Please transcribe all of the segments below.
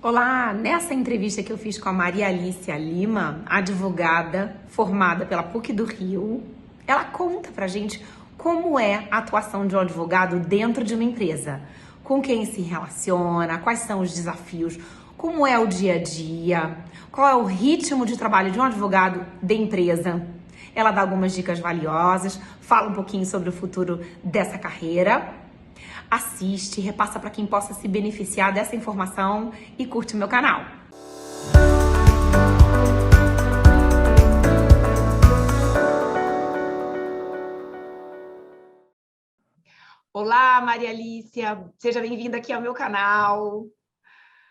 Olá, nessa entrevista que eu fiz com a Maria Alicia Lima, advogada formada pela PUC do Rio, ela conta pra gente como é a atuação de um advogado dentro de uma empresa, com quem se relaciona, quais são os desafios, como é o dia a dia, qual é o ritmo de trabalho de um advogado de empresa. Ela dá algumas dicas valiosas, fala um pouquinho sobre o futuro dessa carreira. Assiste, repassa para quem possa se beneficiar dessa informação e curte o meu canal. Olá, Maria Alicia, seja bem-vinda aqui ao meu canal.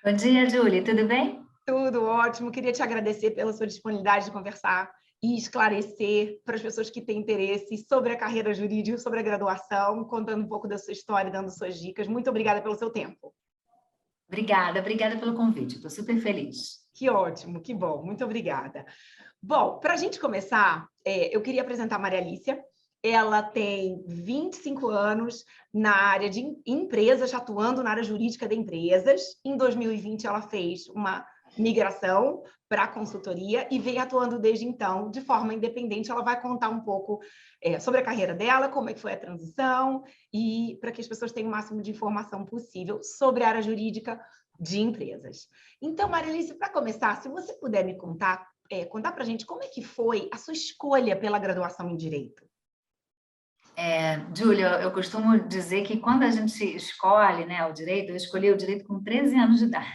Bom dia, Júlia, tudo bem? Tudo ótimo, queria te agradecer pela sua disponibilidade de conversar e esclarecer para as pessoas que têm interesse sobre a carreira jurídica, sobre a graduação, contando um pouco da sua história, dando suas dicas. Muito obrigada pelo seu tempo. Obrigada pelo convite, estou super feliz. Que ótimo, que bom, muito obrigada. Bom, para a gente começar, eu queria apresentar a Maria Alicia. Ela tem 25 anos na área de empresas, atuando na área jurídica de empresas. Em 2020, ela fez uma migração para a consultoria e vem atuando desde então de forma independente. Ela vai contar um pouco sobre a carreira dela, como é que foi a transição e para que as pessoas tenham o máximo de informação possível sobre a área jurídica de empresas. Então, Maria Alice, para começar, se você puder me contar para a gente como é que foi a sua escolha pela graduação em Direito. Júlia, eu costumo dizer que quando a gente escolhe, né, o direito, eu escolhi o direito com 13 anos de idade.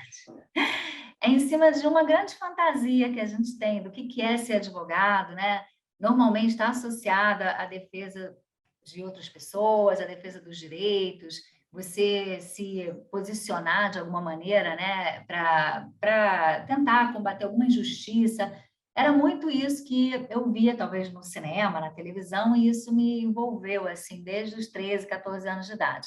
É em cima de uma grande fantasia que a gente tem do que é ser advogado, né? Normalmente está associada à defesa de outras pessoas, à defesa dos direitos, você se posicionar de alguma maneira, né, para tentar combater alguma injustiça. Era muito isso que eu via, talvez, no cinema, na televisão, e isso me envolveu, assim, desde os 13, 14 anos de idade.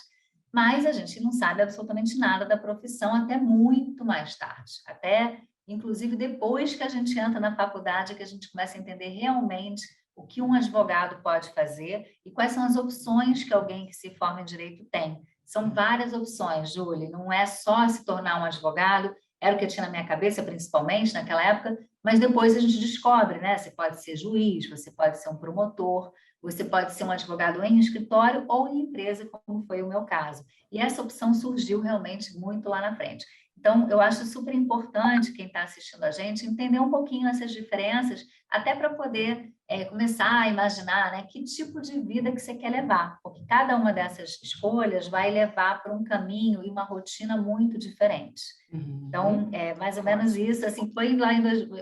Mas a gente não sabe absolutamente nada da profissão até muito mais tarde. Até, inclusive, depois que a gente entra na faculdade, que a gente começa a entender realmente o que um advogado pode fazer e quais são as opções que alguém que se forma em direito tem. São várias opções, Júlia, não é só se tornar um advogado, era o que eu tinha na minha cabeça, principalmente naquela época, mas depois a gente descobre, né? Você pode ser juiz, você pode ser um promotor, você pode ser um advogado em escritório ou em empresa, como foi o meu caso. E essa opção surgiu realmente muito lá na frente. Então, eu acho super importante quem está assistindo a gente entender um pouquinho essas diferenças, até para poder começar a imaginar, né, que tipo de vida que você quer levar, porque cada uma dessas escolhas vai levar para um caminho e uma rotina muito diferente. Então, é mais ou menos isso, assim, foi lá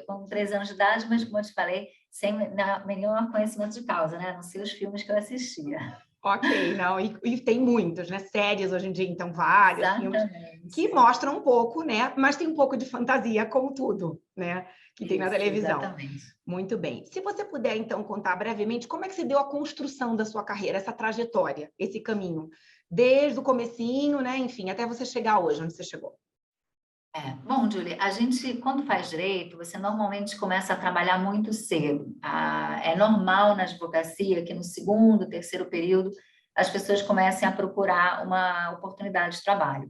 com 13 anos de idade, mas como eu te falei, sem nenhum conhecimento de causa, né? Não sei os filmes que eu assistia. Ok, não, e tem muitos, né? Séries hoje em dia, então, vários filmes que Exatamente. mostram um pouco, né? Mas tem um pouco de fantasia, como tudo, né? Que tem na Isso, televisão. exatamente. Muito bem. Se você puder, então, contar brevemente como é que você deu a construção da sua carreira, essa trajetória, esse caminho, desde o comecinho, né? Enfim, até você chegar hoje, onde você chegou. Bom, Julie, a gente, quando faz direito, você normalmente começa a trabalhar muito cedo. É normal na advocacia que no segundo, terceiro período, as pessoas comecem a procurar uma oportunidade de trabalho.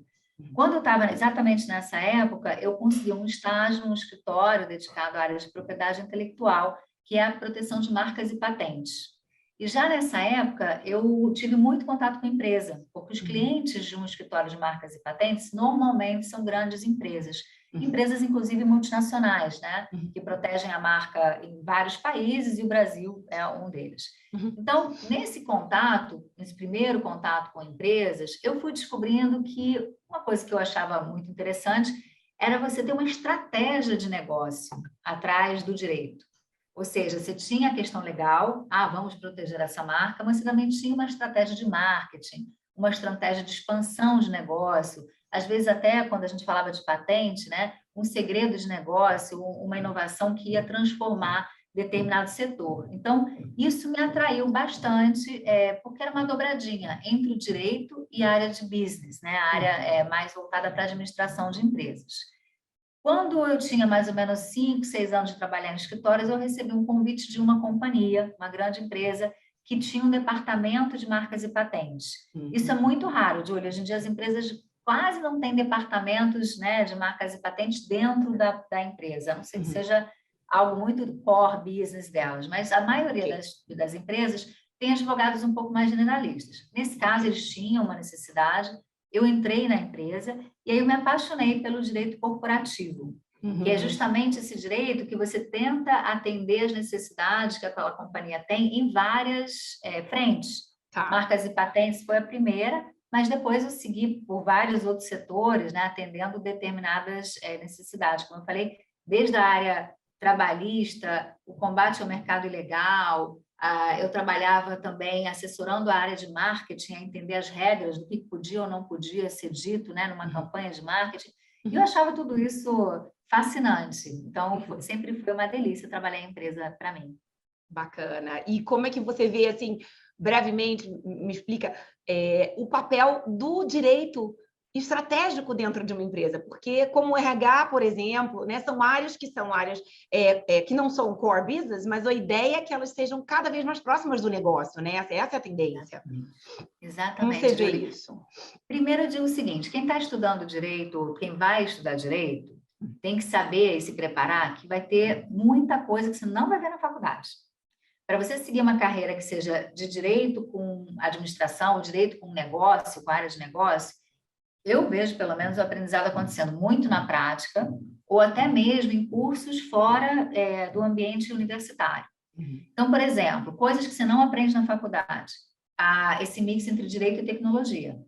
Quando eu estava exatamente nessa época, eu consegui um estágio num escritório dedicado à área de propriedade intelectual, que é a proteção de marcas e patentes. E já nessa época, eu tive muito contato com a empresa, porque os clientes de um escritório de marcas e patentes normalmente são grandes empresas, empresas inclusive multinacionais, né, que protegem a marca em vários países e o Brasil é um deles. Então, nesse contato, nesse primeiro contato com empresas, eu fui descobrindo que uma coisa que eu achava muito interessante era você ter uma estratégia de negócio atrás do direito. Ou seja, você tinha a questão legal, vamos proteger essa marca, mas você também tinha uma estratégia de marketing, uma estratégia de expansão de negócio, às vezes até quando a gente falava de patente, né, um segredo de negócio, uma inovação que ia transformar determinado setor. Então, isso me atraiu bastante, porque era uma dobradinha entre o direito e a área de business, né, a área mais voltada para a administração de empresas. Quando eu tinha mais ou menos 5, 6 anos de trabalhar em escritórios, eu recebi um convite de uma companhia, uma grande empresa, que tinha um departamento de marcas e patentes. Isso é muito raro, Júlia. Hoje em dia as empresas quase não tem departamentos, né, de marcas e patentes dentro da empresa, a não ser que seja algo muito core business delas, mas a maioria das empresas tem advogados um pouco mais generalistas. Nesse caso, eles tinham uma necessidade, eu entrei na empresa e aí eu me apaixonei pelo direito corporativo, que é justamente esse direito que você tenta atender as necessidades que aquela companhia tem em várias frentes. Marcas e patentes foi a primeira, mas depois eu segui por vários outros setores, né, atendendo determinadas necessidades, como eu falei, desde a área trabalhista, o combate ao mercado ilegal. Eu trabalhava também assessorando a área de marketing, a entender as regras do que podia ou não podia ser dito, né, numa campanha de marketing. E eu achava tudo isso fascinante. Então, sempre foi uma delícia trabalhar em empresa para mim. Bacana. E como é que você vê, assim, brevemente, me explica, o papel do direito estratégico dentro de uma empresa? Porque como o RH, por exemplo, né, são áreas que não são core business, mas a ideia é que elas sejam cada vez mais próximas do negócio, né? Essa é a tendência. Exatamente. Como você vê isso? Primeiro, eu digo o seguinte, quem está estudando direito, quem vai estudar direito, tem que saber e se preparar que vai ter muita coisa que você não vai ver na faculdade. Para você seguir uma carreira que seja de direito com administração, direito com negócio, com área de negócio, eu vejo, pelo menos, o aprendizado acontecendo muito na prática, ou até mesmo em cursos fora do ambiente universitário. Então, por exemplo, coisas que você não aprende na faculdade, esse mix entre direito e tecnologia,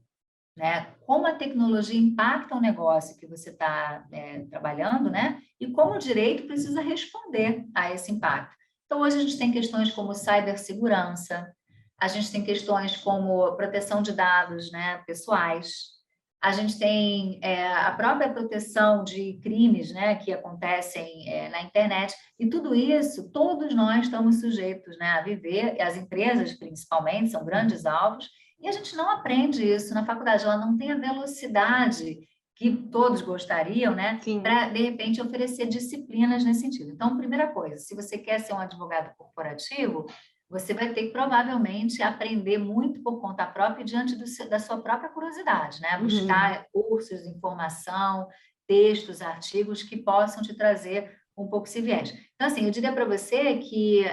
né? Como a tecnologia impacta o negócio que você está trabalhando, né? E como o direito precisa responder a esse impacto. Então, hoje a gente tem questões como cibersegurança, a gente tem questões como proteção de dados, né, pessoais, a gente tem a própria proteção de crimes, né, que acontecem na internet, e tudo isso, todos nós estamos sujeitos, né, a viver, as empresas principalmente, são grandes alvos, e a gente não aprende isso na faculdade, ela não tem a velocidade que todos gostariam, né, para, de repente, oferecer disciplinas nesse sentido. Então, primeira coisa, se você quer ser um advogado corporativo, você vai ter que, provavelmente, aprender muito por conta própria diante da sua própria curiosidade, né? Buscar cursos, informação, textos, artigos que possam te trazer um pouco esse viés. Então, assim, eu diria para você que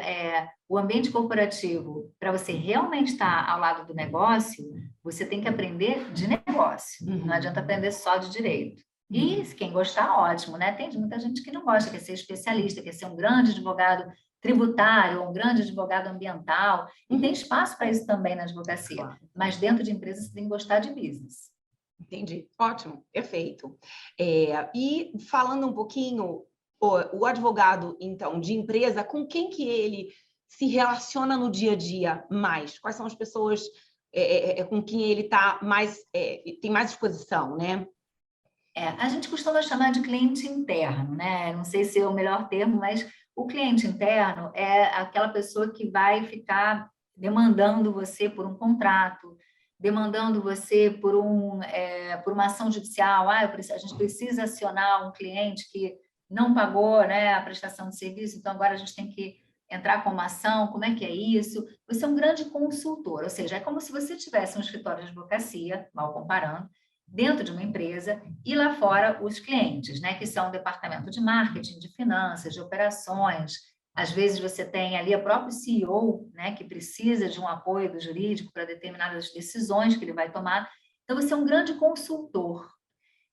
o ambiente corporativo, para você realmente estar ao lado do negócio, você tem que aprender de negócio. Não adianta aprender só de direito. E quem gostar, ótimo, né? Tem muita gente que não gosta, quer ser especialista, quer ser um grande advogado tributário, ou um grande advogado ambiental, e tem espaço para isso também na advocacia. Claro. Mas dentro de empresas você tem que gostar de business. Entendi. Ótimo, perfeito. E falando um pouquinho, o advogado, então, de empresa, com quem que ele se relaciona no dia a dia mais? Quais são as pessoas com quem ele tá tem mais exposição, né? A gente costuma chamar de cliente interno, né? Não sei se é o melhor termo, mas o cliente interno é aquela pessoa que vai ficar demandando você por um contrato, demandando você por uma ação judicial. A gente precisa acionar um cliente que não pagou, né, a prestação de serviço, então agora a gente tem que entrar com uma ação, como é que é isso? Você é um grande consultor, ou seja, é como se você tivesse um escritório de advocacia, mal comparando, dentro de uma empresa, e lá fora os clientes, né, que são o departamento de marketing, de finanças, de operações. Às vezes você tem ali o próprio CEO, né, que precisa de um apoio do jurídico para determinadas decisões que ele vai tomar. Então, você é um grande consultor.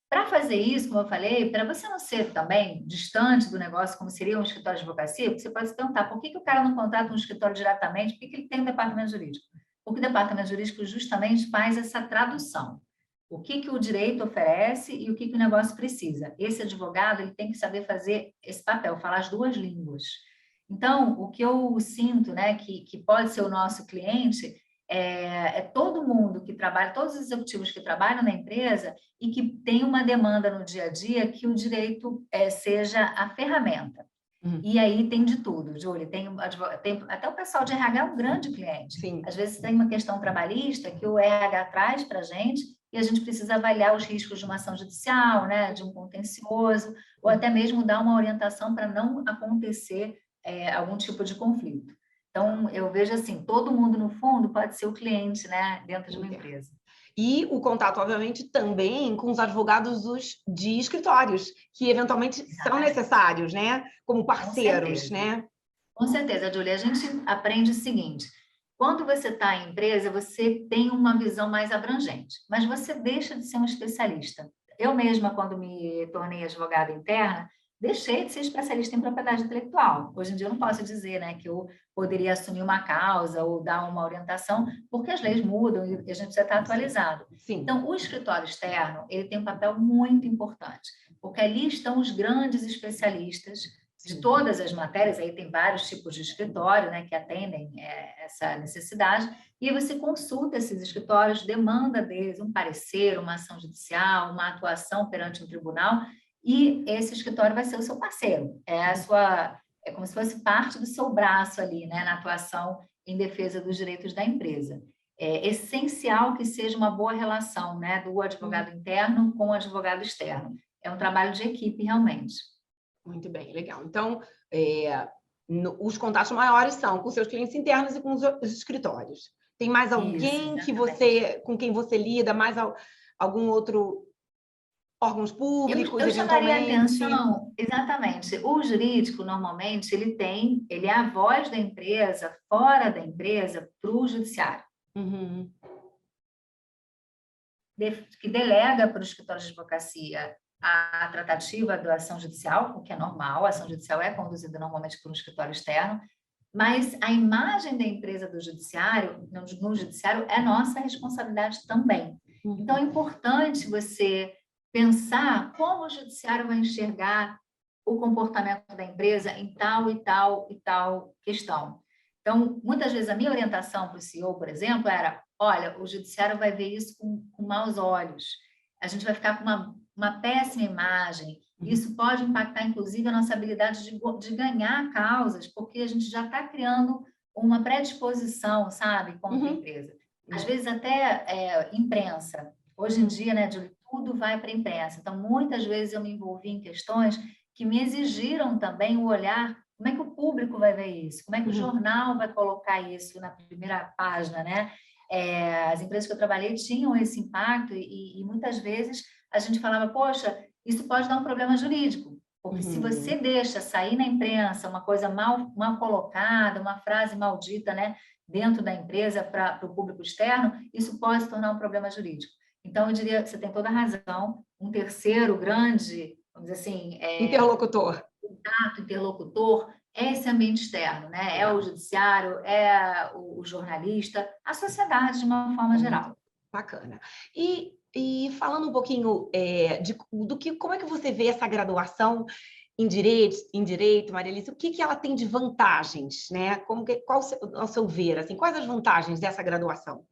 Para fazer isso, como eu falei, para você não ser também distante do negócio, como seria um escritório de advocacia, você pode se perguntar por que o cara não contrata um escritório diretamente, por que ele tem um departamento jurídico? Porque o departamento jurídico justamente faz essa tradução. O que o direito oferece e o que o negócio precisa. Esse advogado ele tem que saber fazer esse papel, falar as duas línguas. Então, o que eu sinto, né, que pode ser o nosso cliente, é todo mundo que trabalha, todos os executivos que trabalham na empresa e que tem uma demanda no dia a dia que o direito seja a ferramenta. E aí tem de tudo, Júlia, tem até o pessoal de RH é um grande cliente. Sim. Às vezes tem uma questão trabalhista que o RH traz para a gente e a gente precisa avaliar os riscos de uma ação judicial, né, de um contencioso, ou até mesmo dar uma orientação para não acontecer algum tipo de conflito. Então, eu vejo assim, todo mundo, no fundo, pode ser o cliente, né, dentro de uma empresa. E o contato, obviamente, também com os advogados de escritórios, que eventualmente são necessários, né? Como parceiros, né? Com certeza, Júlia. A gente aprende o seguinte: quando você está em empresa, você tem uma visão mais abrangente, mas você deixa de ser um especialista. Eu mesma, quando me tornei advogada interna, deixei de ser especialista em propriedade intelectual. Hoje em dia eu não posso dizer, né, que eu poderia assumir uma causa ou dar uma orientação, porque as leis mudam e a gente já está atualizado. Sim. Então, o escritório externo, ele tem um papel muito importante, porque ali estão os grandes especialistas de todas as matérias. Aí tem vários tipos de escritório, né, que atendem essa necessidade, e aí você consulta esses escritórios, demanda deles um parecer, uma ação judicial, uma atuação perante um tribunal, e esse escritório vai ser o seu parceiro, é como se fosse parte do seu braço ali, né, na atuação em defesa dos direitos da empresa. É essencial que seja uma boa relação, né, do advogado interno com o advogado externo. É um trabalho de equipe, realmente. Muito bem, legal. Então, os contatos maiores são com seus clientes internos e com os escritórios. Tem mais alguém com quem você lida, mais algum outro órgãos públicos, eu chamaria eventualmente? atenção, exatamente. O jurídico, normalmente, ele é a voz da empresa, fora da empresa, para o judiciário. Uhum. Que delega para o escritório de advocacia a tratativa da ação judicial, o que é normal, a ação judicial é conduzida normalmente por um escritório externo, mas a imagem da empresa do judiciário, no judiciário, é nossa responsabilidade também. Então, é importante você pensar como o judiciário vai enxergar o comportamento da empresa em tal e tal e tal questão. Então, muitas vezes a minha orientação para o CEO, por exemplo, era: olha, o judiciário vai ver isso com maus olhos, a gente vai ficar com uma péssima imagem, isso pode impactar, inclusive, a nossa habilidade de ganhar causas, porque a gente já está criando uma predisposição, sabe, contra a empresa. Às vezes até imprensa. Hoje em dia, né, tudo vai para a imprensa. Então, muitas vezes eu me envolvi em questões que me exigiram também o olhar: como é que o público vai ver isso? Como é que o jornal vai colocar isso na primeira página, né? As empresas que eu trabalhei tinham esse impacto e muitas vezes a gente falava: poxa, isso pode dar um problema jurídico, porque se você deixa sair na imprensa uma coisa mal colocada, uma frase maldita, né, dentro da empresa para o público externo, isso pode se tornar um problema jurídico. Então, eu diria que você tem toda a razão. Um terceiro grande, vamos dizer assim, interlocutor é esse ambiente externo, né? É o judiciário, é o jornalista, a sociedade de uma forma geral. Bacana. E falando um pouquinho como é que você vê essa graduação em direito, Marialice, o que ela tem de vantagens, né? Qual, ao seu ver, assim, quais as vantagens dessa graduação?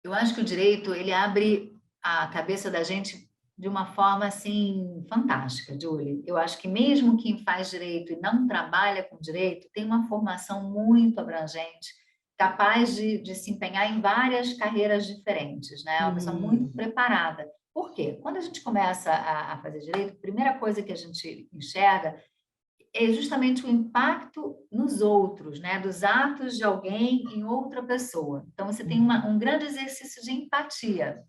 Eu acho que o direito, ele abre a cabeça da gente de uma forma, assim, fantástica, Julie. Eu acho que mesmo quem faz direito e não trabalha com direito tem uma formação muito abrangente, capaz de se empenhar em várias carreiras diferentes, né? Uma pessoa muito preparada. Por quê? Quando a gente começa a fazer direito, a primeira coisa que a gente enxerga é justamente o impacto nos outros, né? Dos atos de alguém em outra pessoa. Então, você tem um grande exercício de empatia.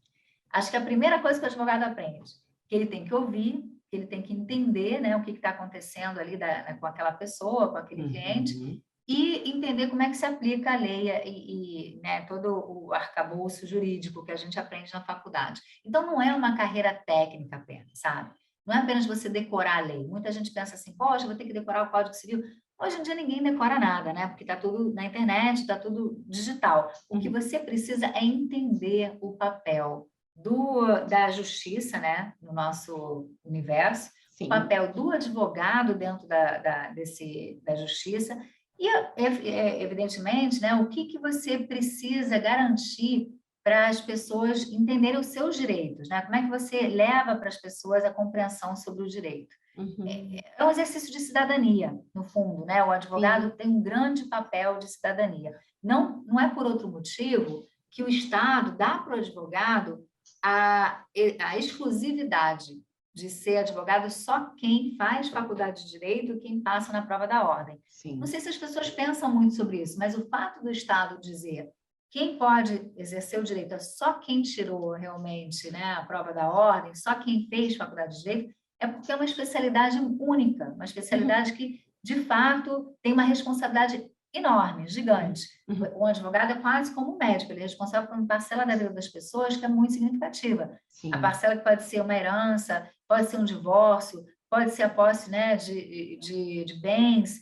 Acho que a primeira coisa que o advogado aprende, que ele tem que ouvir, que ele tem que entender, né, o que está acontecendo ali com aquela pessoa, com aquele cliente, e entender como é que se aplica a lei né, todo o arcabouço jurídico que a gente aprende na faculdade. Então, não é uma carreira técnica apenas, sabe? Não é apenas você decorar a lei. Muita gente pensa assim: poxa, vou ter que decorar o Código Civil. Hoje em dia ninguém decora nada, né? Porque está tudo na internet, está tudo digital. O que você precisa é entender o papel da justiça, né, no nosso universo, o papel do advogado dentro da justiça e, evidentemente, né, o que você precisa garantir para as pessoas entenderem os seus direitos, né? Como é que você leva para as pessoas a compreensão sobre o direito? É um exercício de cidadania, no fundo, né? O advogado tem um grande papel de cidadania. Não é por outro motivo que o Estado dá para o advogado a exclusividade de ser advogado só quem faz faculdade de direito, quem passa na prova da ordem. Não sei se as pessoas pensam muito sobre isso, mas o fato do Estado dizer Quem pode exercer o direito é só quem tirou realmente, né, a prova da ordem, só quem fez faculdade de direito, é porque é uma especialidade única, uma especialidade que, de fato, tem uma responsabilidade enorme, gigante. O advogado é quase como um médico, ele é responsável por uma parcela da vida das pessoas que é muito significativa. Sim. A parcela que pode ser uma herança, pode ser um divórcio, pode ser a posse, né, de bens,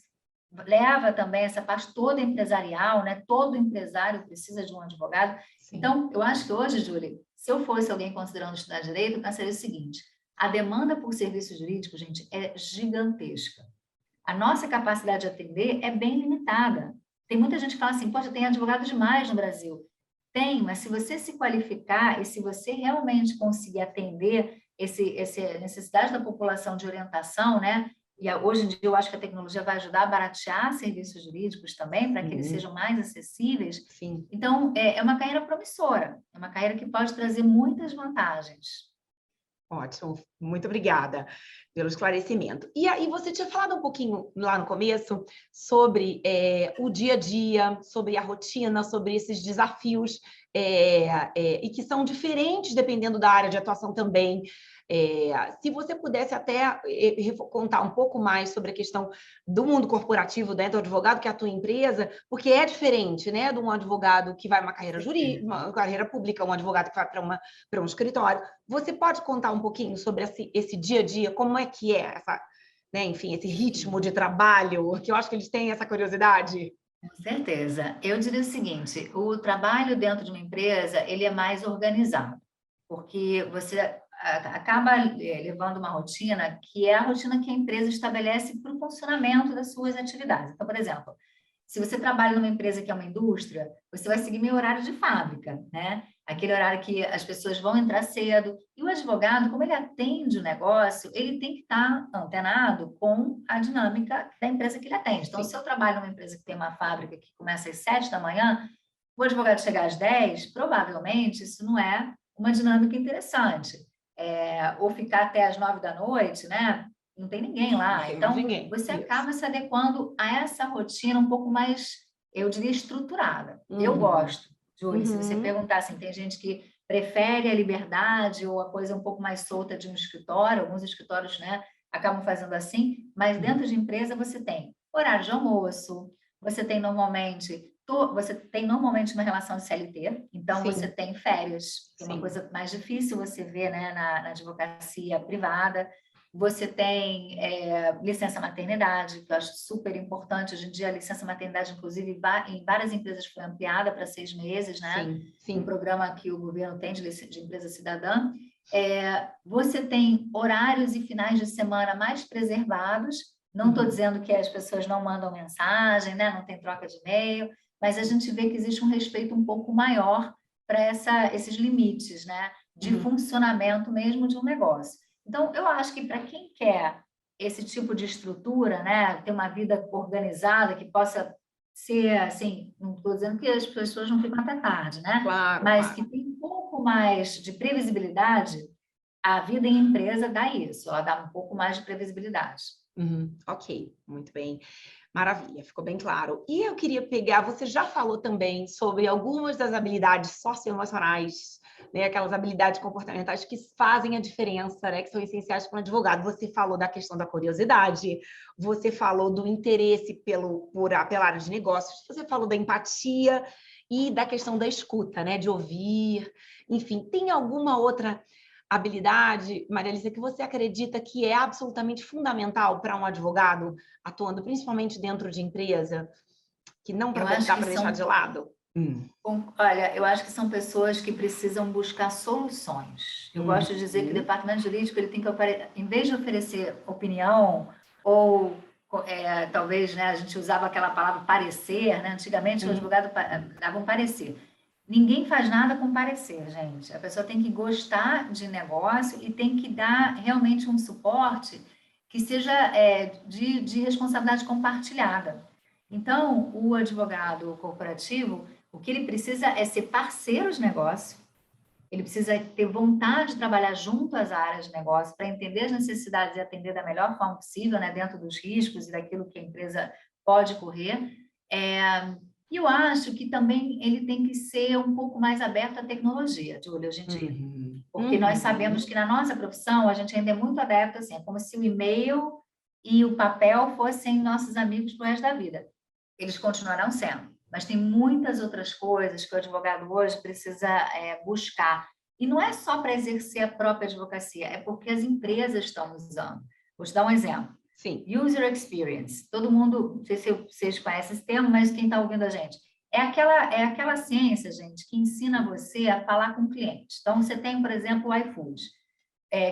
leva também essa parte toda empresarial, né? Todo empresário precisa de um advogado. Sim. Então, eu acho que hoje, Júlia, se eu fosse alguém considerando estudar direito, eu pensaria o seguinte: a demanda por serviços jurídicos, gente, é gigantesca. A nossa capacidade de atender é bem limitada. Tem muita gente que fala assim, poxa, tem advogado demais no Brasil. Tem, mas se você se qualificar e se você realmente conseguir atender essa necessidade da população de orientação, né? E hoje em dia eu acho que a tecnologia vai ajudar a baratear serviços jurídicos também, para que eles sejam mais acessíveis. Sim. Então, é uma carreira promissora, é uma carreira que pode trazer muitas vantagens. Ótimo, muito obrigada pelo esclarecimento. E aí, você tinha falado um pouquinho lá no começo sobre o dia a dia, sobre a rotina, sobre esses desafios e que são diferentes dependendo da área de atuação também. Se você pudesse até contar um pouco mais sobre a questão do mundo corporativo, né, do advogado que atua em empresa, porque é diferente, né, de um advogado que vai uma carreira jurídica, uma carreira pública, um advogado que vai para um escritório. Você pode contar um pouquinho sobre esse dia a dia, como é que é essa, né, enfim, esse ritmo de trabalho, que eu acho que eles têm essa curiosidade? Com certeza. Eu diria o seguinte, o trabalho dentro de uma empresa, ele é mais organizado, porque você acaba levando uma rotina que é a rotina que a empresa estabelece para o funcionamento das suas atividades. Então, por exemplo, se você trabalha numa empresa que é uma indústria, você vai seguir meio horário de fábrica, né? Aquele horário que as pessoas vão entrar cedo. E o advogado, como ele atende o negócio, ele tem que estar antenado com a dinâmica da empresa que ele atende. Então, se eu trabalho numa empresa que tem uma fábrica que começa às 7 da manhã, o advogado chegar às 10, provavelmente isso não é uma dinâmica interessante. Ou ficar até às 9 da noite, né? Não tem ninguém lá. Então, você acaba se adequando a essa rotina um pouco mais, eu diria, estruturada. Eu gosto, Júlia, se você perguntar assim, tem gente que prefere a liberdade ou a coisa um pouco mais solta de um escritório, alguns escritórios, né, acabam fazendo assim, mas dentro de empresa você tem horário de almoço, você tem normalmente uma relação de CLT, então você tem férias, que é uma coisa mais difícil você ver, né, na advocacia privada. Você tem licença maternidade, que eu acho super importante. Hoje em dia, a licença maternidade, inclusive, em várias empresas foi ampliada para 6 meses, né? Um programa que o governo tem de empresa cidadã. Você tem horários e finais de semana mais preservados. Não estou dizendo que as pessoas não mandam mensagem, né? Não tem troca de e-mail, mas a gente vê que existe um respeito um pouco maior para esses limites, né? De funcionamento mesmo de um negócio. Então, eu acho que para quem quer esse tipo de estrutura, né, ter uma vida organizada, que possa ser, assim, não estou dizendo que as pessoas não ficam até tarde, né? Mas que tem um pouco mais de previsibilidade, a vida em empresa dá isso, ela dá um pouco mais de previsibilidade. Ok, muito bem. Maravilha, ficou bem claro. E eu queria pegar, você já falou também sobre algumas das habilidades socioemocionais, né, aquelas habilidades comportamentais que fazem a diferença, né, que são essenciais para um advogado. Você falou da questão da curiosidade, você falou do interesse pela área de negócios, você falou da empatia e da questão da escuta, né, de ouvir. Enfim, tem alguma outra habilidade, Maria Alice, que você acredita que é absolutamente fundamental para um advogado atuando principalmente dentro de empresa, que não dá para deixar de lado? Olha, eu acho que são pessoas que precisam buscar soluções. Eu gosto de dizer que o departamento jurídico ele tem que, em vez de oferecer opinião ou talvez, né, a gente usava aquela palavra parecer, né? Antigamente o advogado dava um parecer. Ninguém faz nada com parecer, gente. A pessoa tem que gostar de negócio e tem que dar realmente um suporte que seja de responsabilidade compartilhada. Então, o advogado corporativo, o que ele precisa é ser parceiro de negócio, ele precisa ter vontade de trabalhar junto às áreas de negócio para entender as necessidades e atender da melhor forma possível, né, dentro dos riscos e daquilo que a empresa pode correr. E eu acho que também ele tem que ser um pouco mais aberto à tecnologia, Júlia, hoje em dia. Porque nós sabemos que na nossa profissão a gente ainda é muito adepto, assim, é como se o e-mail e o papel fossem nossos amigos pro resto da vida. Eles continuarão sendo, mas tem muitas outras coisas que o advogado hoje precisa buscar. E não é só para exercer a própria advocacia, é porque as empresas estão usando. Vou te dar um exemplo. Sim. User experience. Todo mundo, não sei se vocês conhecem esse termo, mas quem está ouvindo a gente. É aquela ciência, gente, que ensina você a falar com o cliente. Então, você tem, por exemplo, o iFood.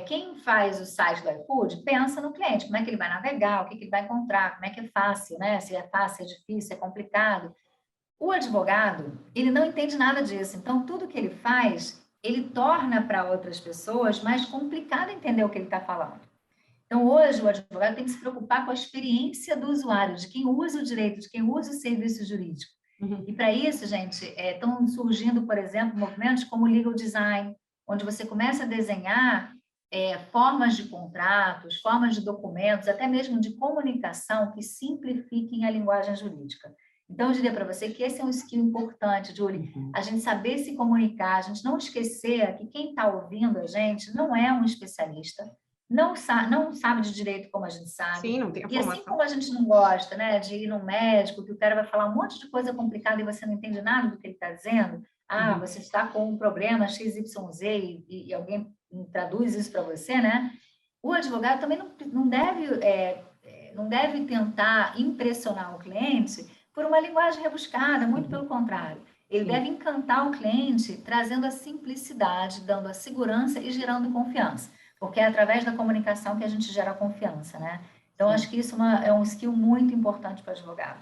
Quem faz o site do iFood pensa no cliente, como é que ele vai navegar, o que ele vai encontrar, como é que é fácil, né? Se é fácil, é difícil, é complicado. O advogado, ele não entende nada disso. Então, tudo que ele faz, ele torna para outras pessoas mais complicado entender o que ele está falando. Então, hoje, o advogado tem que se preocupar com a experiência do usuário, de quem usa o direito, de quem usa o serviço jurídico. E para isso, gente, estão surgindo, por exemplo, movimentos como o legal design, onde você começa a desenhar formas de contratos, formas de documentos, até mesmo de comunicação que simplifiquem a linguagem jurídica. Então, eu diria para você que esse é um skill importante, Julie, a gente saber se comunicar, a gente não esquecer que quem está ouvindo a gente não é um especialista, não sabe de direito como a gente sabe. Sim, não tem a formação. E assim como a gente não gosta, né, de ir no médico, que o cara vai falar um monte de coisa complicada e você não entende nada do que ele está dizendo, você está com um problema XYZ e alguém traduz isso para você, né? O advogado também não deve tentar impressionar o cliente por uma linguagem rebuscada, muito pelo contrário. Ele deve encantar o cliente, trazendo a simplicidade, dando a segurança e gerando confiança, porque é através da comunicação que a gente gera confiança, né? Então, acho que isso é um skill muito importante para o advogado.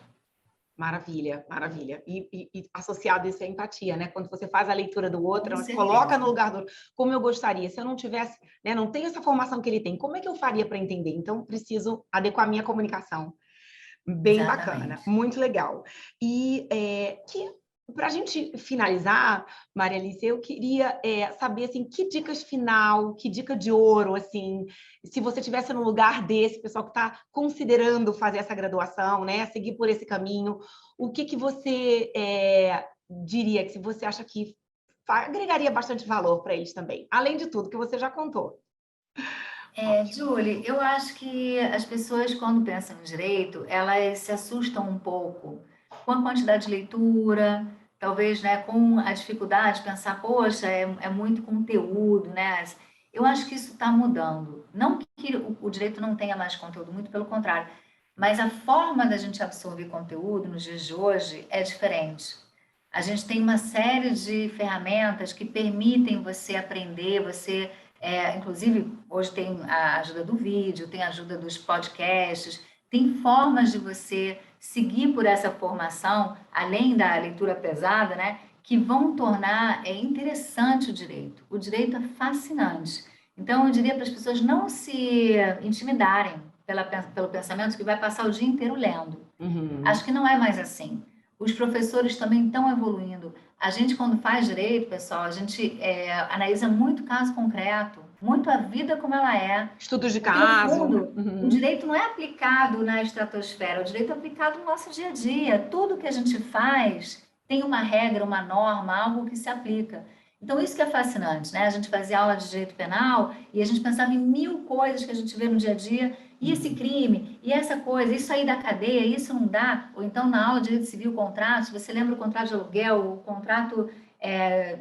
Maravilha, maravilha. E associado isso à empatia, né? Quando você faz a leitura do outro, você coloca no lugar do outro, como eu gostaria. Se eu não tivesse, né, não tenho essa formação que ele tem, como é que eu faria para entender? Então, preciso adequar a minha comunicação. Bem Exatamente. bacana, muito legal. E para a gente finalizar, Maria Alice, eu queria saber assim, que dicas final, que dica de ouro, assim, se você estivesse no lugar desse pessoal que está considerando fazer essa graduação, né, seguir por esse caminho, o que você diria que você acha que agregaria bastante valor para eles também, além de tudo que você já contou? Julie, eu acho que as pessoas, quando pensam em direito, elas se assustam um pouco com a quantidade de leitura, talvez, né, com a dificuldade de pensar, poxa, é muito conteúdo, né? Eu acho que isso está mudando. Não que o direito não tenha mais conteúdo, muito pelo contrário, mas a forma da gente absorver conteúdo nos dias de hoje é diferente. A gente tem uma série de ferramentas que permitem você aprender, inclusive, hoje tem a ajuda do vídeo, tem a ajuda dos podcasts, tem formas de você seguir por essa formação, além da leitura pesada, né, que vão tornar interessante o direito. O direito é fascinante. Então, eu diria para as pessoas não se intimidarem pelo pensamento que vai passar o dia inteiro lendo. Acho que não é mais assim. Os professores também estão evoluindo. A gente, quando faz direito, pessoal, a gente analisa muito caso concreto, muito a vida como ela é. Estudos de Porque, caso. no fundo, o direito não é aplicado na estratosfera, o direito é aplicado no nosso dia a dia. Tudo que a gente faz tem uma regra, uma norma, algo que se aplica. Então, isso que é fascinante, né? A gente fazia aula de direito penal e a gente pensava em mil coisas que a gente vê no dia a dia. E esse crime, e essa coisa, isso aí da cadeia, isso não dá. Ou então, na aula de direito civil, contratos, você lembra o contrato de aluguel, o contrato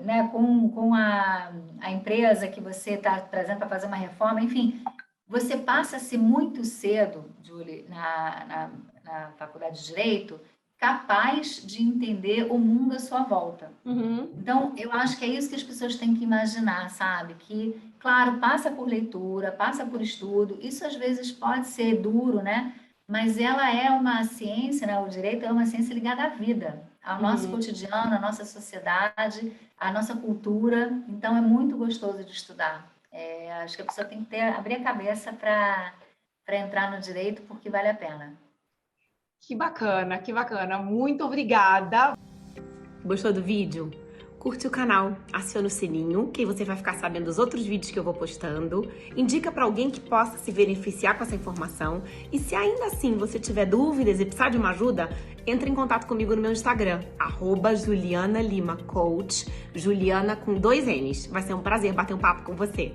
né, com a empresa que você está trazendo para fazer uma reforma, enfim. Você passa-se muito cedo, Julie, na faculdade de Direito, capaz de entender o mundo à sua volta. Então, eu acho que é isso que as pessoas têm que imaginar, sabe? Que, claro, passa por leitura, passa por estudo, isso às vezes pode ser duro, né? Mas ela é uma ciência, né? O direito é uma ciência ligada à vida, ao nosso cotidiano, à nossa sociedade, à nossa cultura. Então, é muito gostoso de estudar. Acho que a pessoa tem que abrir a cabeça para entrar no direito, porque vale a pena. Que bacana, que bacana. Muito obrigada. Gostou do vídeo? Curte o canal, aciona o sininho, que aí você vai ficar sabendo dos outros vídeos que eu vou postando. Indica para alguém que possa se beneficiar com essa informação. E se ainda assim você tiver dúvidas e precisar de uma ajuda, entre em contato comigo no meu Instagram, @JulianaLimaCoach, Juliana com 2 N's. Vai ser um prazer bater um papo com você.